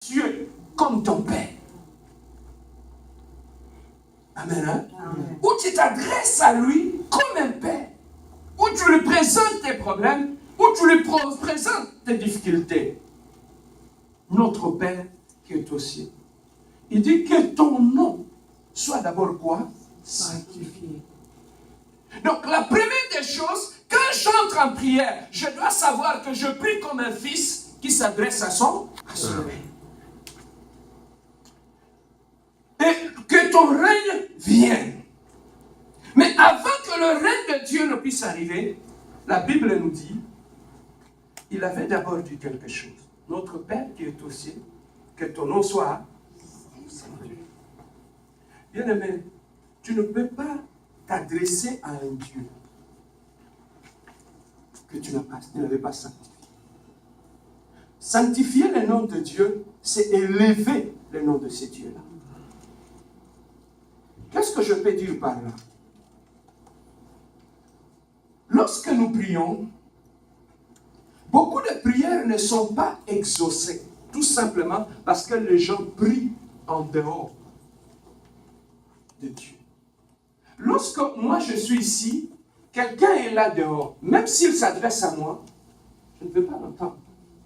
Dieu comme ton Père. Amen, hein? Amen. Où tu t'adresses à lui comme un Père. Où tu lui présentes tes problèmes, où tu lui présentes tes difficultés. Notre Père qui est au ciel. Il dit que ton nom soit d'abord quoi? Sanctifié. Donc la première des choses, quand j'entre en prière, je dois savoir que je prie comme un fils qui s'adresse à son Père. Et que ton règne vienne. Mais avant que le règne de Dieu ne puisse arriver, la Bible nous dit, il avait d'abord dit quelque chose. Notre Père qui est au ciel, que ton nom soit sanctifié. Bien-aimé, tu ne peux pas t'adresser à un Dieu que tu n'avais pas sanctifié. Sanctifier le nom de Dieu, c'est élever le nom de ce Dieu-là. Qu'est-ce que je peux dire par là? Lorsque nous prions, beaucoup de prières ne sont pas exaucées, tout simplement parce que les gens prient en dehors de Dieu. Lorsque moi je suis ici, quelqu'un est là dehors, même s'il s'adresse à moi, je ne veux pas l'entendre,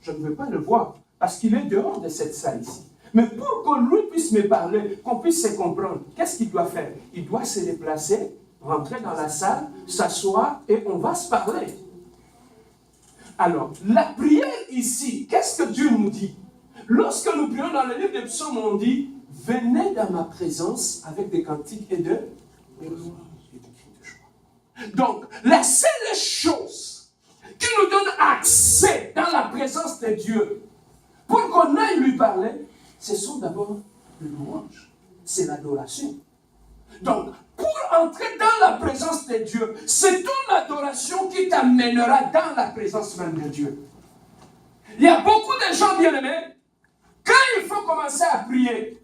je ne veux pas le voir, parce qu'il est dehors de cette salle ici. Mais pour que lui puisse me parler, qu'on puisse se comprendre, qu'est-ce qu'il doit faire? Il doit se déplacer, rentrer dans la salle, s'asseoir et on va se parler. Alors, la prière ici, qu'est-ce que Dieu nous dit? Lorsque nous prions dans le livre des psaumes, on dit, venez dans ma présence avec des cantiques et de cris de joie. Donc, la seule chose qui nous donne accès dans la présence de Dieu, pour qu'on aille lui parler, ce sont d'abord les louanges, c'est l'adoration. Donc, pour entrer dans la présence de Dieu, c'est ton adoration qui t'amènera dans la présence même de Dieu. Il y a beaucoup de gens bien-aimés, quand il faut commencer à prier,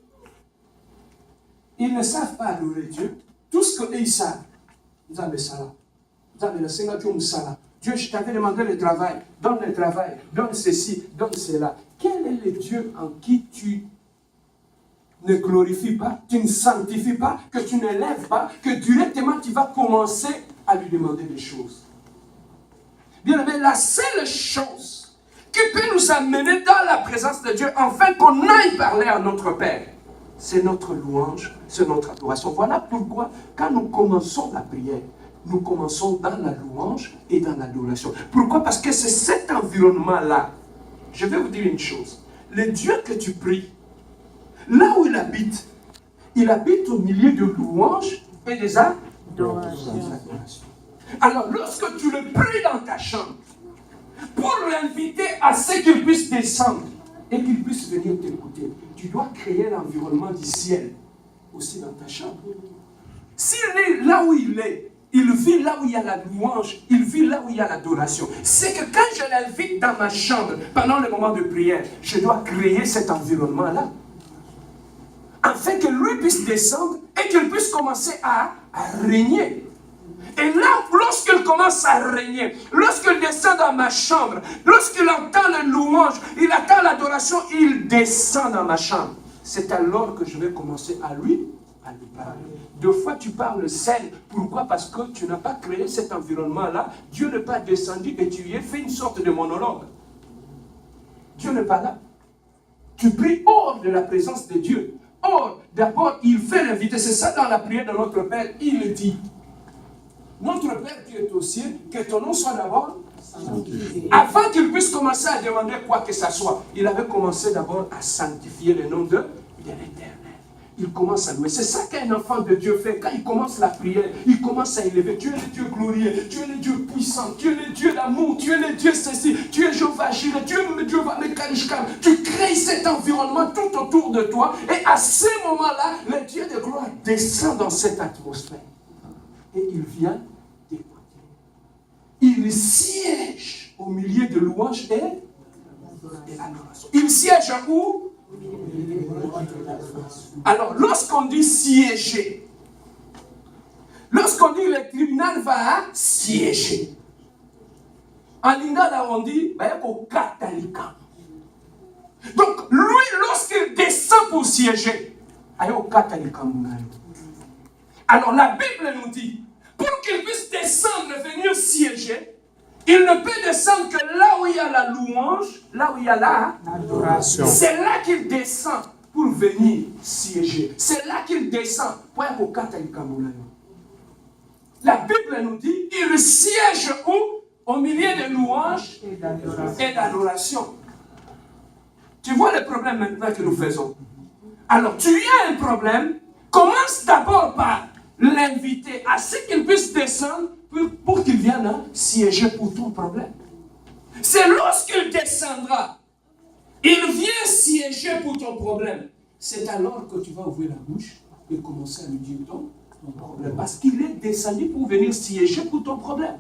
ils ne savent pas adorer Dieu. Tout ce qu'ils savent, vous avez ça. Vous avez le Seigneur Dieu, Dieu, je t'avais demandé le travail, donne ceci, donne cela. Quel est le Dieu en qui tu ne glorifies pas, tu ne sanctifies pas, que tu ne lèves pas, que directement tu vas commencer à lui demander des choses? Bien aimé, la seule chose qui peut nous amener dans la présence de Dieu, afin qu'on aille parler à notre Père, c'est notre louange, c'est notre adoration. Voilà pourquoi, quand nous commençons la prière, nous commençons dans la louange et dans l'adoration. Pourquoi? Parce que c'est cet environnement-là. Je vais vous dire une chose. Le Dieu que tu pries, là où il habite au milieu de louanges et des adorations. Alors, lorsque tu le pries dans ta chambre, pour l'inviter à ce qu'il puisse descendre et qu'il puisse venir t'écouter, tu dois créer l'environnement du ciel aussi dans ta chambre. S'il est là où il est, il vit là où il y a la louange, il vit là où il y a l'adoration. C'est que quand je l'invite dans ma chambre, pendant le moment de prière, je dois créer cet environnement-là. Afin que lui puisse descendre et qu'il puisse commencer à régner. Et là, lorsqu'il commence à régner, lorsqu'il descend dans ma chambre, lorsqu'il entend la louange, il attend l'adoration, il descend dans ma chambre. C'est alors que je vais commencer à lui parler. Deux fois tu parles seul. Pourquoi? Parce que tu n'as pas créé cet environnement-là. Dieu n'est pas descendu et tu y as fait une sorte de monologue. Dieu n'est pas là. Tu pries hors de la présence de Dieu. Or, d'abord, il fait l'inviter. C'est ça dans la prière de notre Père. Il dit, notre Père qui est au ciel, que ton nom soit d'abord sanctifié. Avant qu'il puisse commencer à demander quoi que ce soit, il avait commencé d'abord à sanctifier le nom de l'Éternel. Il commence à louer. C'est ça qu'un enfant de Dieu fait. Quand il commence la prière, il commence à élever. Tu es le Dieu glorieux, tu es le Dieu puissant, tu es le Dieu d'amour, tu es le Dieu ceci, tu es Jéhovah Jireh, tu es Dieu Vamekanishkam. Tu crées cet environnement tout autour de toi et à ce moment-là, le Dieu de gloire descend dans cette atmosphère. Et il vient t'écouter. Il siège au milieu de louanges et l'adoration. Il siège où? Alors, lorsqu'on dit siéger, lorsqu'on dit le tribunal va siéger, en lingala on dit, donc lui, lorsque siéger. Alors la Bible nous dit, pour qu'il puisse descendre et venir siéger, il ne peut descendre que là où il y a la louange, là où il y a l'adoration. C'est là qu'il descend pour venir siéger. C'est là qu'il descend. La Bible nous dit, il siège où? Au milieu de louanges et d'adoration. Tu vois le problème maintenant que nous faisons. Alors, tu as un problème, commence d'abord par l'inviter à ce qu'il puisse descendre pour qu'il vienne siéger pour ton problème. C'est lorsqu'il descendra, il vient siéger pour ton problème. C'est alors que tu vas ouvrir la bouche et commencer à lui dire ton problème. Parce qu'il est descendu pour venir siéger pour ton problème.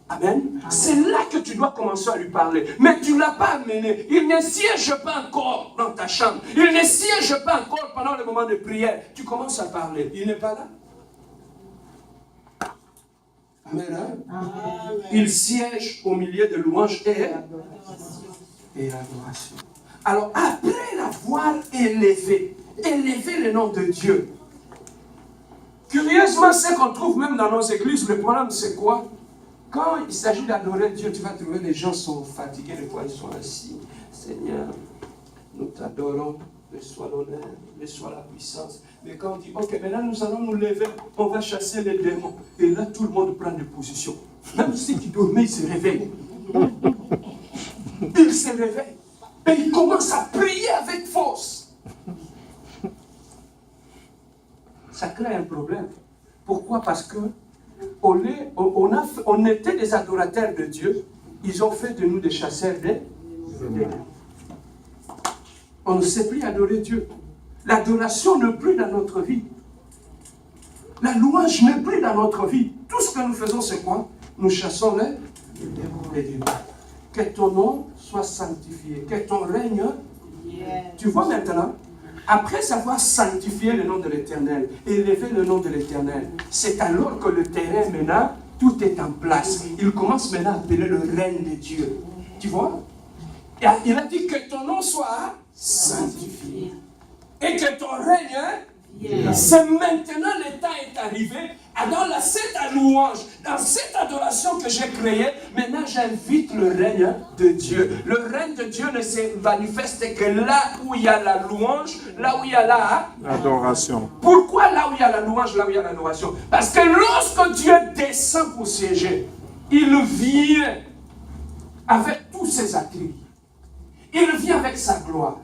Amen. C'est là que tu dois commencer à lui parler. Mais tu ne l'as pas amené. Il ne siège pas encore dans ta chambre. Il ne siège pas encore pendant le moment de prière. Tu commences à parler. Il n'est pas là. Amen. Amen. Il siège au milieu de louanges et adoration. Alors, après l'avoir élevé le nom de Dieu, curieusement, ce qu'on trouve même dans nos églises, le problème c'est quoi? Quand il s'agit d'adorer Dieu, tu vas trouver les gens sont fatigués, des fois ils sont assis. Seigneur, nous t'adorons, reçois l'honneur, reçois la puissance. Mais quand on dit, ok, maintenant nous allons nous lever, on va chasser les démons. Et là, tout le monde prend des positions. Même si tu dormais, il se réveille. Il se réveille. Et il commence à prier avec force. Ça crée un problème. Pourquoi? Parce que on était des adorateurs de Dieu. Ils ont fait de nous des chasseurs des démons. On ne sait plus adorer Dieu. L'adoration n'est plus dans notre vie. La louange n'est plus dans notre vie. Tout ce que nous faisons, c'est quoi? Nous chassons les démons. Que ton nom soit sanctifié. Que ton règne... Tu vois maintenant, après avoir sanctifié le nom de l'Éternel, élevé le nom de l'Éternel, c'est alors que le terrain maintenant, tout est en place. Il commence maintenant à appeler le règne de Dieu. Tu vois? Il a dit que ton nom soit sanctifié. Et que ton règne, c'est maintenant le temps est arrivé. Dans cette louange, dans cette adoration que j'ai créée, maintenant j'invite le règne de Dieu. Le règne de Dieu ne se manifeste que là où il y a la louange, là où il y a l'adoration. Pourquoi là où il y a la louange, là où il y a l'adoration? Parce que lorsque Dieu descend pour siéger, il vient avec tous ses attributs. Il vient avec sa gloire.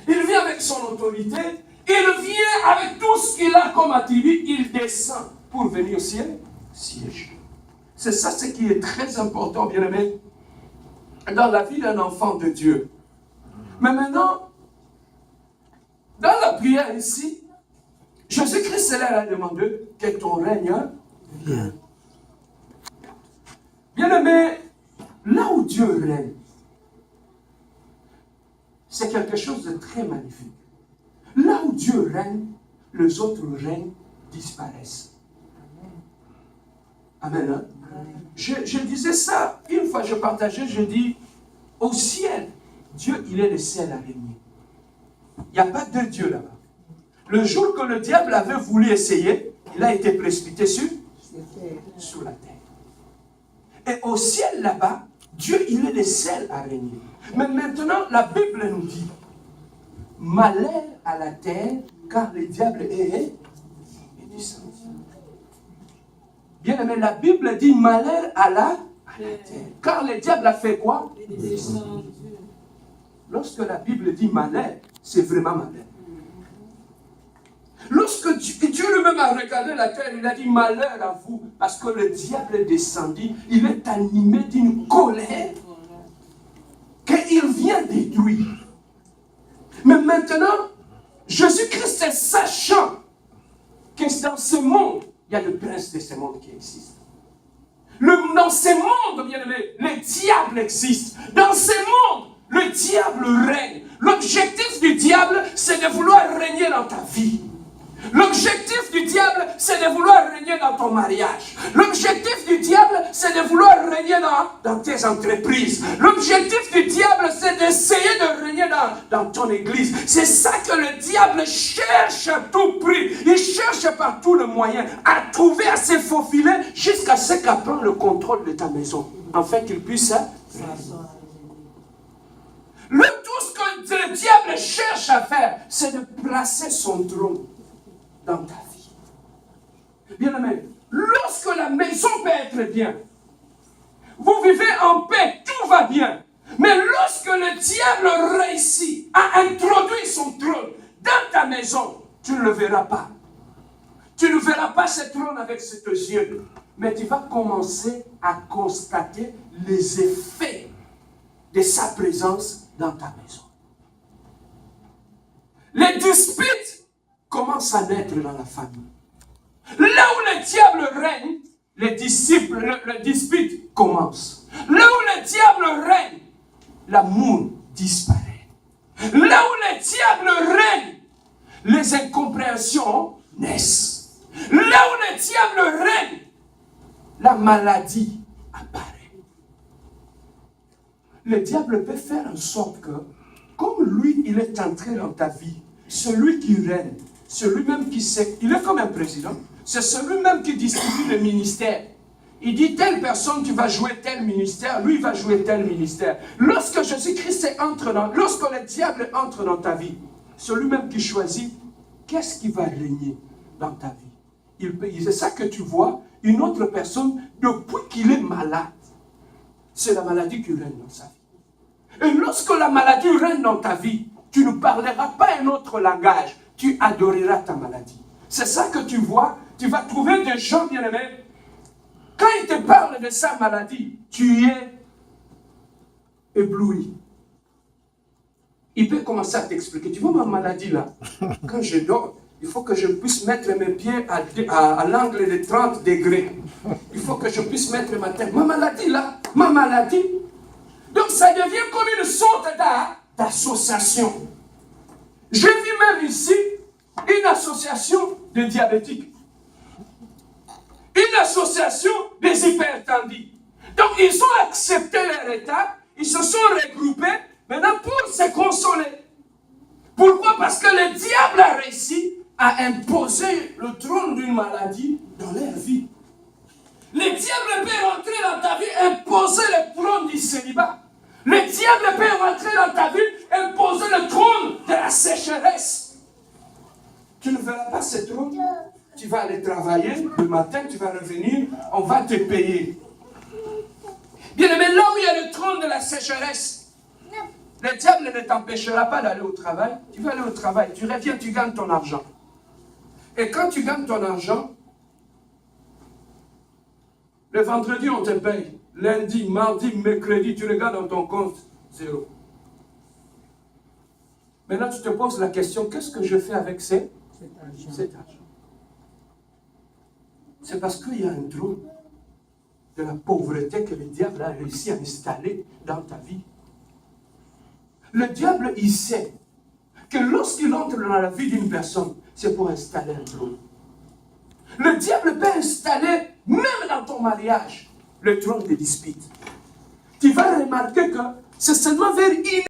Il vient avec son autorité. Il vient avec tout ce qu'il a comme attribut. Il descend pour venir au ciel siéger. C'est ça ce qui est très important, bien-aimé, dans la vie d'un enfant de Dieu. Mais maintenant, dans la prière ici, Jésus-Christ a demandé que ton règne vienne. Bien-aimé, là où Dieu règne, c'est quelque chose de très magnifique. Là où Dieu règne, les autres règnes disparaissent. Amen. Hein? Je disais ça, une fois je partageais, je dis, au ciel, Dieu, il est le seul à régner. Il n'y a pas de Dieu là-bas. Le jour que le diable avait voulu essayer, il a été précipité sur la terre. Et au ciel là-bas, Dieu, il est le seul à régner. Mais maintenant, la Bible nous dit, malheur à la terre, car le diable est descendu. Bien aimé, la Bible dit malheur à la terre. Car le diable a fait quoi? Lorsque la Bible dit malheur, c'est vraiment malheur. Lorsque Dieu lui-même a regardé la terre, il a dit malheur à vous, parce que le diable est descendu, il est animé d'une colère qu'il vient détruire. Mais maintenant, Jésus-Christ, sachant que dans ce monde, il y a le prince de ce monde qui existe. Dans ce monde, bien aimé, le diable existe. Dans ce monde, le diable règne. L'objectif du diable, c'est de vouloir régner dans ta vie. L'objectif du diable, diable, c'est de vouloir régner dans ton mariage. L'objectif du diable, c'est de vouloir régner dans tes entreprises. L'objectif du diable, c'est d'essayer de régner dans ton église. C'est ça que le diable cherche à tout prix. Il cherche par tout le moyen à trouver, à se faufiler jusqu'à ce qu'il prenne le contrôle de ta maison. Afin qu'il puisse... Tout ce que le diable cherche à faire, c'est de placer son trône dans ta vie. Bien-aimé, lorsque la maison peut être bien, vous vivez en paix, tout va bien. Mais lorsque le diable réussit à introduire son trône dans ta maison, tu ne le verras pas. Tu ne verras pas ce trône avec ses yeux. Mais tu vas commencer à constater les effets de sa présence dans ta maison. Les disputes commencent à naître dans la famille. Là où le diable règne, les disputes commencent. Là où le diable règne, l'amour disparaît. Là où le diable règne, les incompréhensions naissent. Là où le diable règne, la maladie apparaît. Le diable peut faire en sorte que, comme lui, il est entré dans ta vie, celui qui règne, celui-même qui sait, il est comme un président, c'est celui-même qui distribue le ministère. Il dit, telle personne, tu vas jouer tel ministère, lui va jouer tel ministère. Lorsque Jésus-Christ lorsque le diable entre dans ta vie, celui-même qui choisit, qu'est-ce qui va régner dans ta vie? C'est ça que tu vois, une autre personne, depuis qu'il est malade, c'est la maladie qui règne dans sa vie. Et lorsque la maladie règne dans ta vie, tu ne parleras pas un autre langage, tu adoreras ta maladie. C'est ça que tu vois, tu vas trouver des gens bien-aimés. Quand ils te parlent de sa maladie, tu es ébloui. Il peut commencer à t'expliquer. Tu vois ma maladie là, quand je dors, il faut que je puisse mettre mes pieds à l'angle de 30 degrés. Il faut que je puisse mettre ma tête. Ma maladie là, ma maladie. Donc ça devient comme une sorte d'association. J'ai vu même ici une association de diabétiques. Une association des hypertendus. Donc ils ont accepté leur état, ils se sont regroupés maintenant pour se consoler. Pourquoi? Parce que le diable a réussi à imposer le trône d'une maladie dans leur vie. Le diable peut rentrer dans ta vie, imposer le trône du célibat. Le diable peut rentrer dans ta vie, imposer le trône de la sécheresse. Tu ne verras pas ce trône. Tu vas aller travailler, le matin tu vas revenir, on va te payer. Bien aimé, là où il y a le trône de la sécheresse, le diable ne t'empêchera pas d'aller au travail. Tu vas aller au travail, tu reviens, tu gagnes ton argent. Et quand tu gagnes ton argent, le vendredi on te paye. Lundi, mardi, mercredi, tu regardes dans ton compte, zéro. Maintenant tu te poses la question, qu'est-ce que je fais avec cet argent? C'est parce qu'il y a un trône de la pauvreté que le diable a réussi à installer dans ta vie. Le diable, il sait que lorsqu'il entre dans la vie d'une personne, c'est pour installer un trône. Le diable peut installer, même dans ton mariage, le trône des disputes. Tu vas remarquer que c'est seulement vers